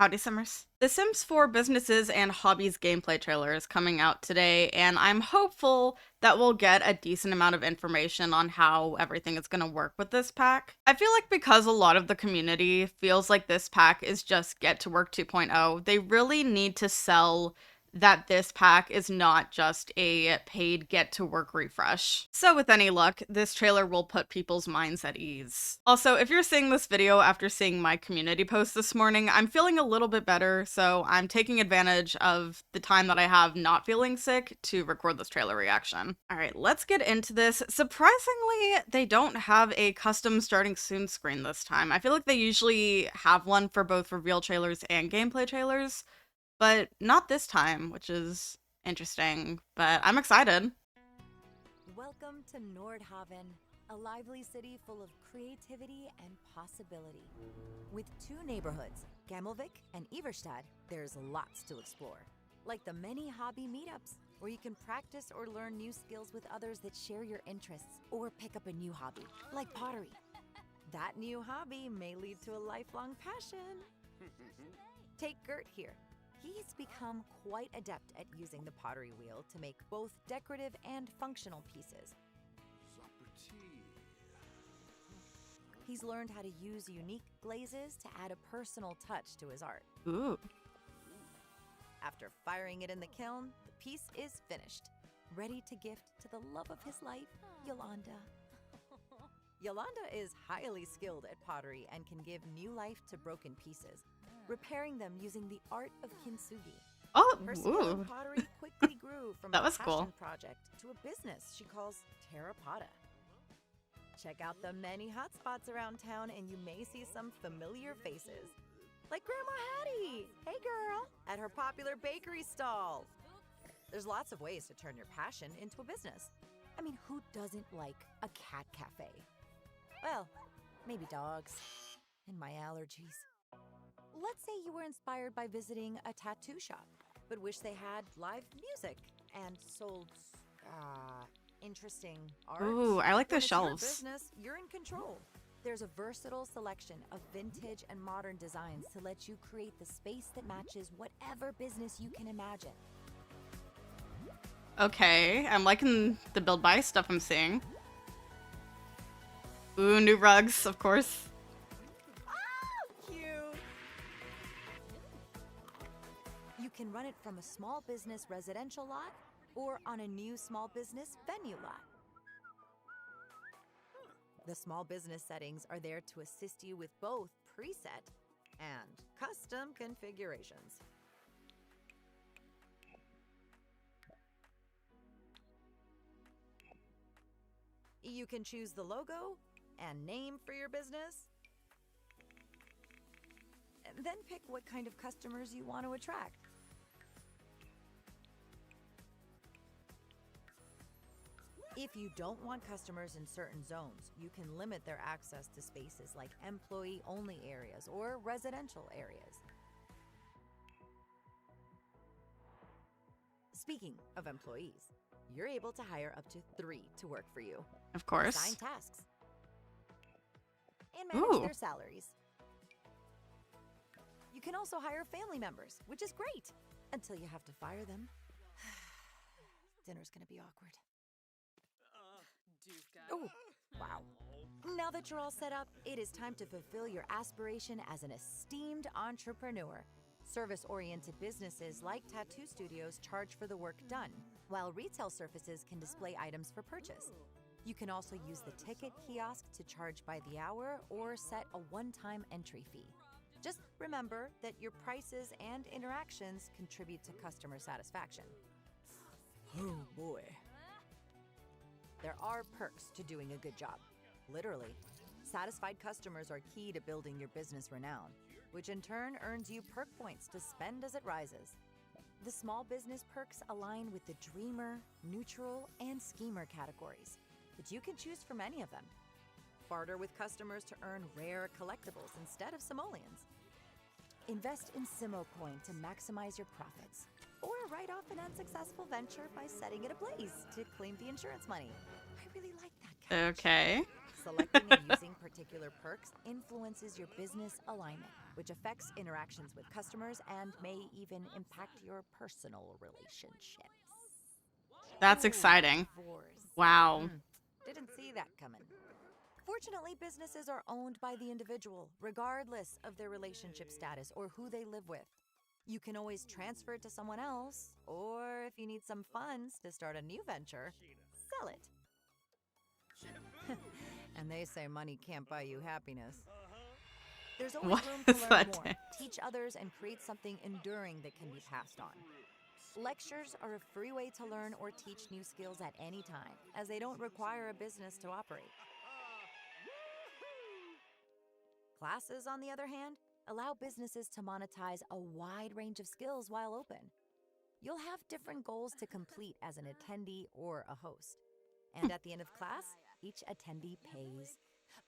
Howdy, Simmers. The Sims 4 Businesses and Hobbies gameplay trailer is coming out today, and I'm hopeful that we'll get a decent amount of information on how everything is going to work with this pack. I feel like because a lot of the community feels like this pack is just Get to Work 2.0, they really need to sell that this pack is not just a paid get to work refresh. So with any luck, this trailer will put people's minds at ease. Also, if you're seeing this video after seeing my community post this morning, I'm feeling a little bit better, so I'm taking advantage of the time that I have not feeling sick to record this trailer reaction. Alright, let's get into this. Surprisingly, they don't have a custom starting soon screen this time. I feel like they usually have one for both reveal trailers and gameplay trailers, but not this time, which is interesting, but I'm excited. Welcome to Nordhaven, a lively city full of creativity and possibility. With two neighborhoods, Gammelvik and Iverstad, there's lots to explore. Like the many hobby meetups, where you can practice or learn new skills with others that share your interests, or pick up a new hobby, like pottery. That new hobby may lead to a lifelong passion. Take Gert here. He's become quite adept at using the pottery wheel to make both decorative and functional pieces. He's learned how to use unique glazes to add a personal touch to his art. Ooh. After firing it in the kiln, the piece is finished, ready to gift to the love of his life, Yolanda. Yolanda is highly skilled at pottery and can give new life to broken pieces, repairing them using the art of kintsugi. Oh, Her skill in ooh. pottery quickly grew from That a was passion cool. project to a business she calls Terrapotta. Check out the many hotspots around town and you may see some familiar faces. Like Grandma Hattie, hey girl, at her popular bakery stall. There's lots of ways to turn your passion into a business. I mean, who doesn't like a cat cafe? Well, maybe dogs and my allergies. Let's say you were inspired by visiting a tattoo shop, but wish they had live music and sold interesting art. Ooh, I like When those it's your shelves. business, you're in control. There's a versatile selection of vintage and modern designs to let you create the space that matches whatever business you can imagine. Okay, I'm liking the build buy stuff I'm seeing. Ooh, new rugs, of course. Cute. You can run it from a small business residential lot or on a new small business venue lot. The small business settings are there to assist you with both preset and custom configurations. You can choose the logo and name for your business, and then pick what kind of customers you want to attract. If you don't want customers in certain zones, you can limit their access to spaces like employee-only areas or residential areas. Speaking of employees, you're able to hire up to 3 to work for you. Of course. Assign tasks and manage their salaries. You can also hire family members, which is great, until you have to fire them. Dinner's gonna be awkward. Oh, wow. Now that you're all set up, it is time to fulfill your aspiration as an esteemed entrepreneur. Service-oriented businesses like tattoo studios charge for the work done, while retail surfaces can display items for purchase. You can also use the ticket kiosk to charge by the hour or set a one-time entry fee. Just remember that your prices and interactions contribute to customer satisfaction. Oh boy. There are perks to doing a good job. Literally, satisfied customers are key to building your business renown, which in turn earns you perk points to spend as it rises. The small business perks align with the dreamer, neutral, and schemer categories, but you can choose from any of them. Barter with customers to earn rare collectibles instead of simoleons. Invest in SimmoCoin to maximize your profits, or write off an unsuccessful venture by setting it ablaze to claim the insurance money. I really like that catch. Okay. Selecting and using particular perks influences your business alignment, which affects interactions with customers and may even impact your personal relationships. That's Ooh, exciting. divorce. Wow. Didn't see that coming. Fortunately, businesses are owned by the individual, regardless of their relationship status or who they live with. You can always transfer it to someone else, or if you need some funds to start a new venture, sell it. And they say money can't buy you happiness. There's always What room to is learn that? more, teach others, and create something enduring that can be passed on. Lectures are a free way to learn or teach new skills at any time, as they don't require a business to operate. Classes, on the other hand, allow businesses to monetize a wide range of skills while open. You'll have different goals to complete as an attendee or a host. And at the end of class, each attendee pays.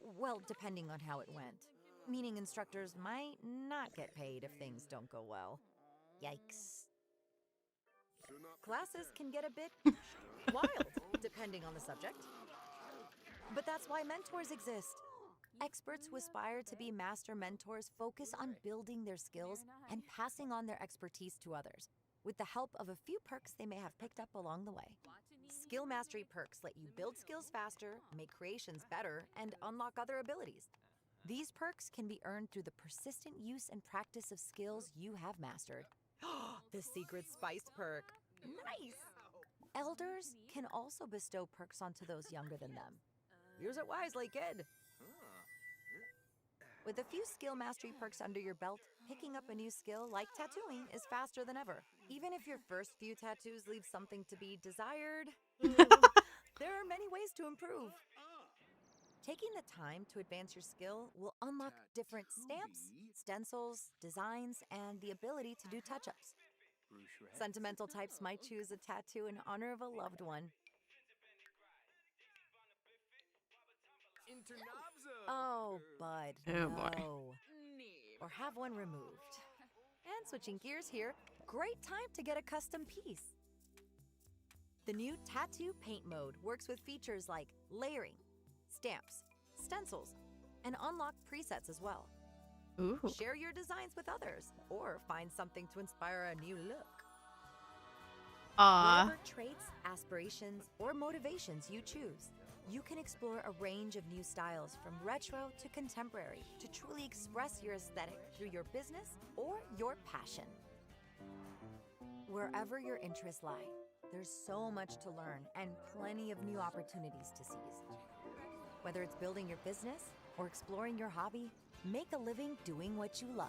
Well, depending on how it went. Meaning instructors might not get paid if things don't go well. Yikes. Classes can get a bit wild, depending on the subject. But that's why mentors exist. Experts who aspire to be master mentors focus on building their skills and passing on their expertise to others, with the help of a few perks they may have picked up along the way. Skill mastery perks let you build skills faster, make creations better, and unlock other abilities. These perks can be earned through the persistent use and practice of skills you have mastered. The secret spice perk. Nice! Elders can also bestow perks onto those younger than them. Use it wisely, kid. With a few skill mastery perks under your belt, picking up a new skill like tattooing is faster than ever. Even if your first few tattoos leave something to be desired, there are many ways to improve. Taking the time to advance your skill will unlock different stamps, stencils, designs, and the ability to do touch-ups. Sentimental types might choose a tattoo in honor of a loved one. Oh, bud, Oh boy. no. Or have one removed. And switching gears here, great time to get a custom piece. The new Tattoo Paint mode works with features like layering, stamps, stencils, and unlocked presets as well. Ooh. Share your designs with others, or find something to inspire a new look. Whatever traits, aspirations, or motivations you choose, you can explore a range of new styles from retro to contemporary to truly express your aesthetic through your business or your passion. Wherever your interests lie, there's so much to learn and plenty of new opportunities to seize. Whether it's building your business or exploring your hobby, make a living doing what you love.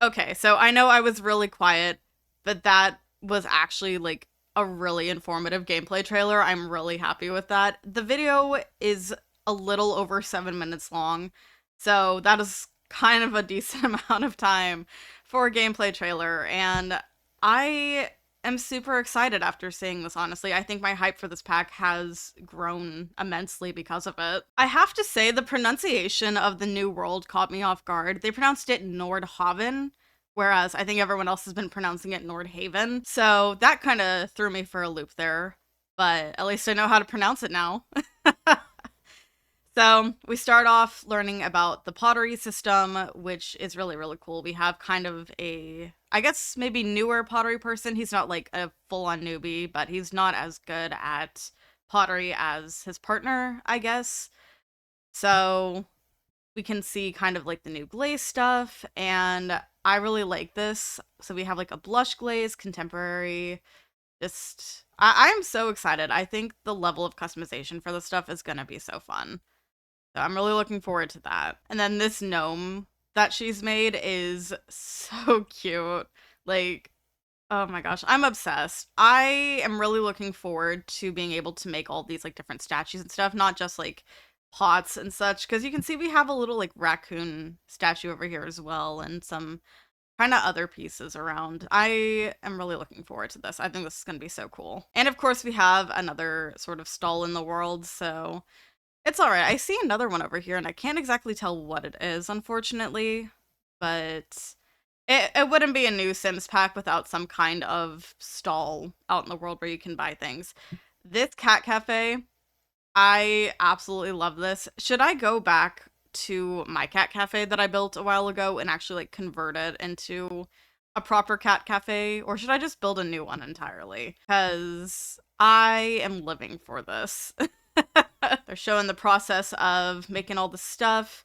Okay, so I know I was really quiet, but that was actually like a really informative gameplay trailer. I'm really happy with that. The video is a little over 7 minutes long, so that is kind of a decent amount of time for a gameplay trailer, and I am super excited after seeing this, honestly. I think my hype for this pack has grown immensely because of it. I have to say, the pronunciation of the new world caught me off guard. They pronounced it Nordhaven, whereas I think everyone else has been pronouncing it Nordhaven. So that kind of threw me for a loop there, but at least I know how to pronounce it now. So we start off learning about the pottery system, which is really, really cool. We have kind of a, I guess, maybe newer pottery person. He's not like a full-on newbie, but he's not as good at pottery as his partner, I guess. So we can see kind of like the new glaze stuff, and I really like this. So we have like a blush glaze, contemporary, just, I'm so excited. I think the level of customization for this stuff is gonna be so fun. So I'm really looking forward to that. And then this gnome that she's made is so cute. Like, oh my gosh, I'm obsessed. I am really looking forward to being able to make all these like different statues and stuff, not just like pots and such, because you can see we have a little like raccoon statue over here as well, and some kind of other pieces around. I am really looking forward to this. I think this is going to be so cool. And of course, we have another sort of stall in the world, so it's all right. I see another one over here, and I can't exactly tell what it is, unfortunately. But it wouldn't be a new Sims pack without some kind of stall out in the world where you can buy things. This cat cafe, I absolutely love this. Should I go back to my cat cafe that I built a while ago and actually like convert it into a proper cat cafe, or should I just build a new one entirely? Because I am living for this. They're showing the process of making all the stuff.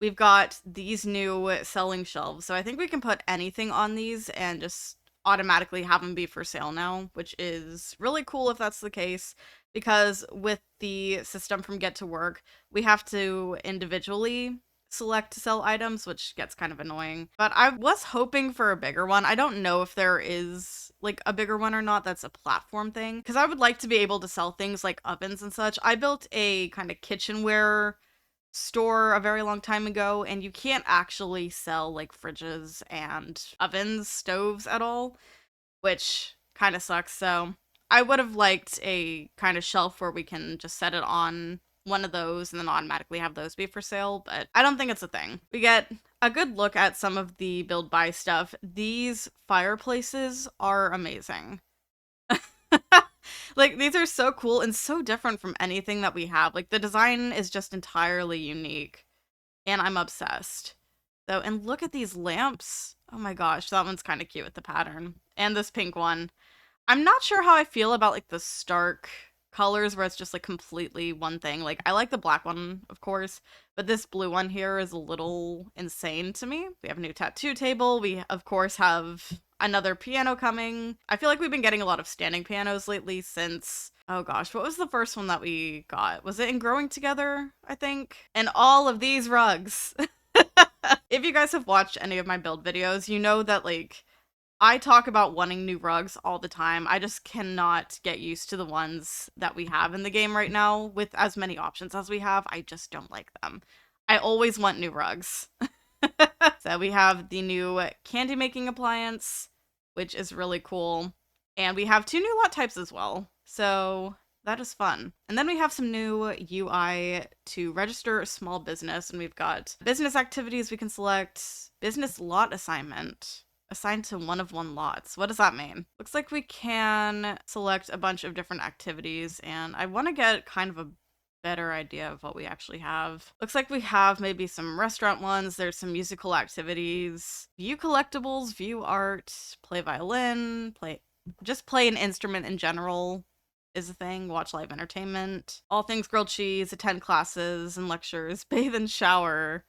We've got these new selling shelves, so I think we can put anything on these and just automatically have them be for sale now, which is really cool if that's the case, because with the system from Get to Work, we have to individually select to sell items, which gets kind of annoying. But I was hoping for a bigger one. I don't know if there is like a bigger one or not that's a platform thing, because I would like to be able to sell things like ovens and such. I built a kind of kitchenware store a very long time ago, and you can't actually sell like fridges and ovens, stoves at all, which kind of sucks. So I would have liked a kind of shelf where we can just set it on one of those and then automatically have those be for sale, but I don't think it's a thing. We get a good look at some of the build buy stuff. These fireplaces are amazing. Like, these are so cool and so different from anything that we have. Like, the design is just entirely unique, and I'm obsessed. So, and look at these lamps. Oh my gosh, that one's kind of cute with the pattern. And this pink one. I'm not sure how I feel about like the stark colors where it's just like completely one thing. Like I like the black one, of course, but this blue one here is a little insane to me. We have a new tattoo table. We of course have another piano coming. I feel like we've been getting a lot of standing pianos lately since, oh gosh, what was the first one that we got? Was it in Growing Together, I think? And all of these rugs. If you guys have watched any of my build videos, you know that like I talk about wanting new rugs all the time. I just cannot get used to the ones that we have in the game right now. With as many options as we have, I just don't like them. I always want new rugs. So we have the new candy making appliance, which is really cool. And we have two new lot types as well. So that is fun. And then we have some new UI to register a small business. And we've got business activities we can select, business lot assignment, assigned to one lots. What does that mean? Looks like we can select a bunch of different activities, and I want to get kind of a better idea of what we actually have. Looks like we have maybe some restaurant ones. There's some musical activities, view collectibles, view art, play violin, play an instrument in general is a thing, watch live entertainment, all things grilled cheese, attend classes and lectures, bathe and shower,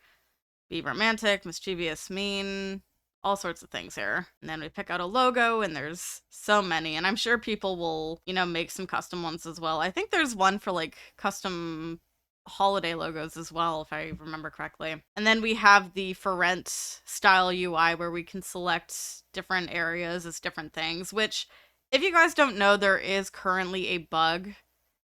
be romantic, mischievous, mean, all sorts of things here. And then we pick out a logo, and there's so many. And I'm sure people will, make some custom ones as well. I think there's one for like custom holiday logos as well, if I remember correctly. And then we have the for rent style UI where we can select different areas as different things, which, if you guys don't know, there is currently a bug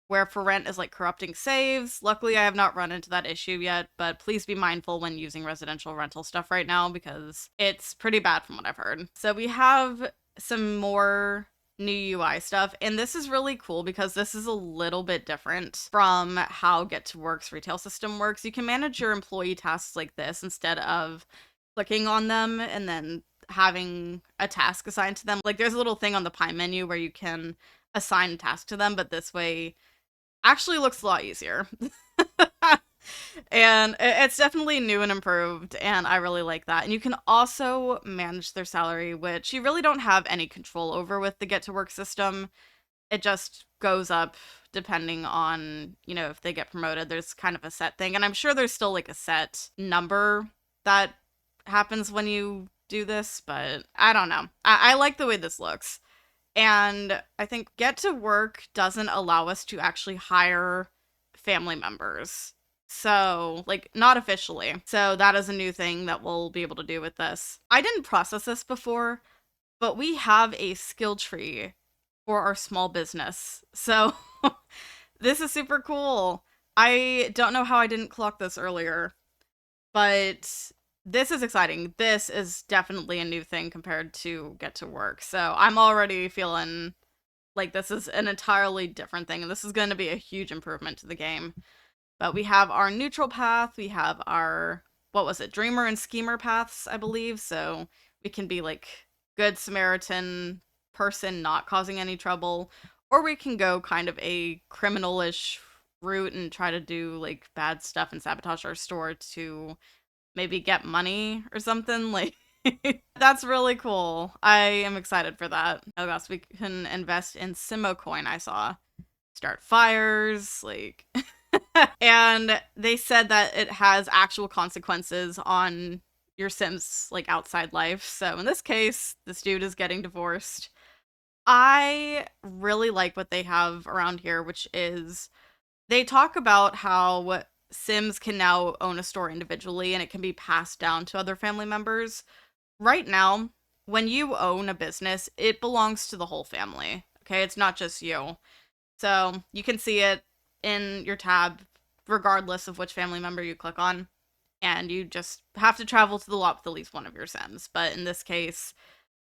where for rent is like corrupting saves. Luckily, I have not run into that issue yet, but please be mindful when using residential rental stuff right now because it's pretty bad from what I've heard. So we have some more new UI stuff, and this is really cool because this is a little bit different from how Get to Work's retail system works. You can manage your employee tasks like this instead of clicking on them and then having a task assigned to them. Like there's a little thing on the pie menu where you can assign a task to them, but this way actually looks a lot easier. And it's definitely new and improved, and I really like that. And you can also manage their salary, which you really don't have any control over with the Get to Work system. It just goes up depending on, if they get promoted. There's kind of a set thing, and I'm sure there's still like a set number that happens when you do this, but I don't know. I like the way this looks. And I think Get to Work doesn't allow us to actually hire family members. So, like, not officially. So that is a new thing that we'll be able to do with this. I didn't process this before, but we have a skill tree for our small business. So this is super cool. I don't know how I didn't clock this earlier, but this is exciting. This is definitely a new thing compared to Get to Work. So I'm already feeling like this is an entirely different thing, and this is going to be a huge improvement to the game. But we have our neutral path. We have our, what was it, dreamer and schemer paths, I believe. So we can be like good Samaritan person not causing any trouble, or we can go kind of a criminalish route and try to do like bad stuff and sabotage our store to maybe get money or something. Like, that's really cool. I am excited for that. Oh gosh, we can invest in Simo coin, I saw. Start fires, like. And they said that it has actual consequences on your Sims, like, outside life. So in this case, this dude is getting divorced. I really like what they have around here, which is they talk about how Sims can now own a store individually and it can be passed down to other family members. Right now, when you own a business, it belongs to the whole family. Okay, it's not just you. So you can see it in your tab regardless of which family member you click on. And you just have to travel to the lot with at least one of your Sims. But in this case,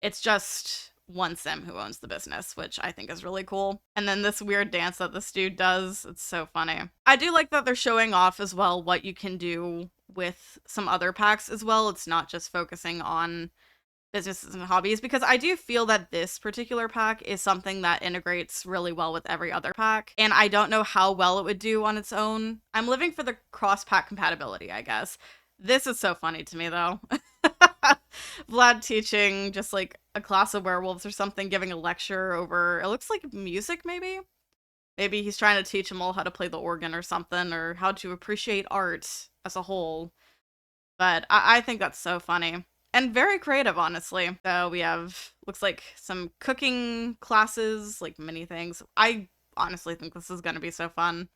it's just one Sim who owns the business, which I think is really cool. And then this weird dance that this dude does, it's so funny. I do like that they're showing off as well what you can do with some other packs as well. It's not just focusing on businesses and hobbies, because I do feel that this particular pack is something that integrates really well with every other pack, and I don't know how well it would do on its own. I'm living for the cross-pack compatibility, I guess. This is so funny to me, though. Vlad teaching just like a class of werewolves or something, giving a lecture over, it looks like music, maybe? Maybe he's trying to teach them all how to play the organ or something, or how to appreciate art as a whole. But I think that's so funny. And very creative, honestly. So we have, looks like some cooking classes, like mini things. I honestly think this is going to be so fun.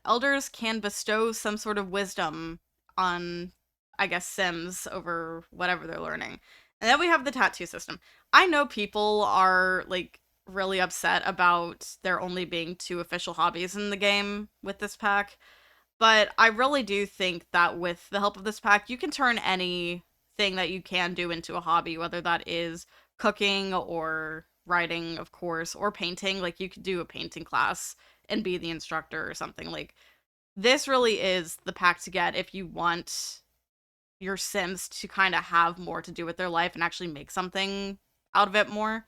Elders can bestow some sort of wisdom on, I guess, Sims over whatever they're learning. And then we have the tattoo system. I know people are, like, really upset about there only being 2 official hobbies in the game with this pack. But I really do think that with the help of this pack, you can turn anything that you can do into a hobby, whether that is cooking or writing, of course, or painting. Like, you could do a painting class and be the instructor or something. Like, this really is the pack to get if you want your Sims to kind of have more to do with their life and actually make something out of it more.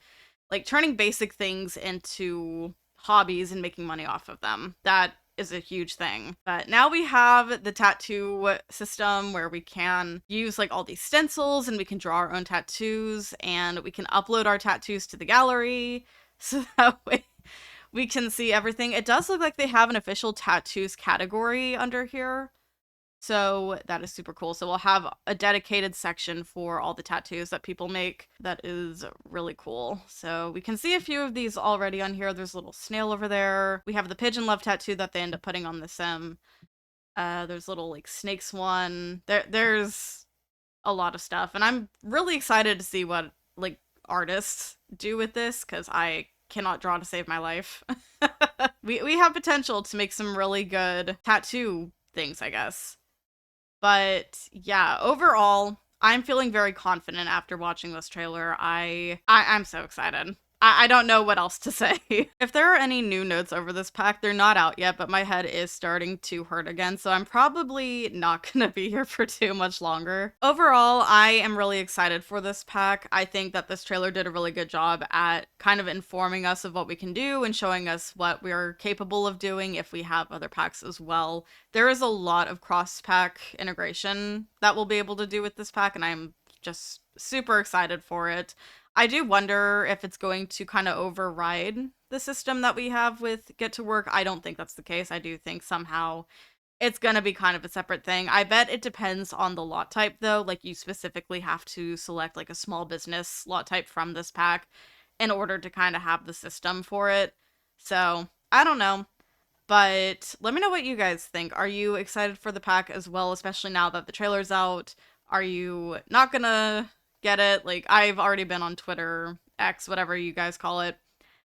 Like, turning basic things into hobbies and making money off of them. That is a huge thing. But now we have the tattoo system where we can use like all these stencils and we can draw our own tattoos, and we can upload our tattoos to the gallery so that way we can see everything. It does look like they have an official tattoos category under here. So that is super cool. So we'll have a dedicated section for all the tattoos that people make. That is really cool. So we can see a few of these already on here. There's a little snail over there. We have the pigeon love tattoo that they end up putting on the Sim. There's little like snakes one. There's a lot of stuff. And I'm really excited to see what like artists do with this, because I cannot draw to save my life. We have potential to make some really good tattoo things, I guess. But yeah, overall, I'm feeling very confident after watching this trailer. I'm so excited. I don't know what else to say. If there are any new notes over this pack, they're not out yet, but my head is starting to hurt again, so I'm probably not gonna be here for too much longer. Overall, I am really excited for this pack. I think that this trailer did a really good job at kind of informing us of what we can do and showing us what we are capable of doing if we have other packs as well. There is a lot of cross-pack integration that we'll be able to do with this pack, and I'm just super excited for it. I do wonder if it's going to kind of override the system that we have with Get to Work. I don't think that's the case. I do think somehow it's going to be kind of a separate thing. I bet it depends on the lot type, though. Like, you specifically have to select, like, a small business lot type from this pack in order to kind of have the system for it. So, I don't know. But let me know what you guys think. Are you excited for the pack as well, especially now that the trailer's out? Are you not gonna get it? Like, I've already been on Twitter, X, whatever you guys call it,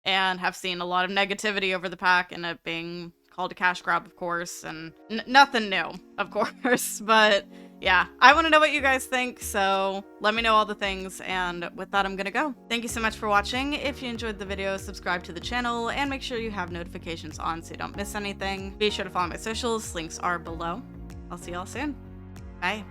and have seen a lot of negativity over the pack and it being called a cash grab, of course, and nothing new, of course. But yeah, I want to know what you guys think, so let me know all the things, and with that, I'm gonna go. Thank you so much for watching. If you enjoyed the video, subscribe to the channel, and make sure you have notifications on so you don't miss anything. Be sure to follow my socials, links are below. I'll see y'all soon. Bye.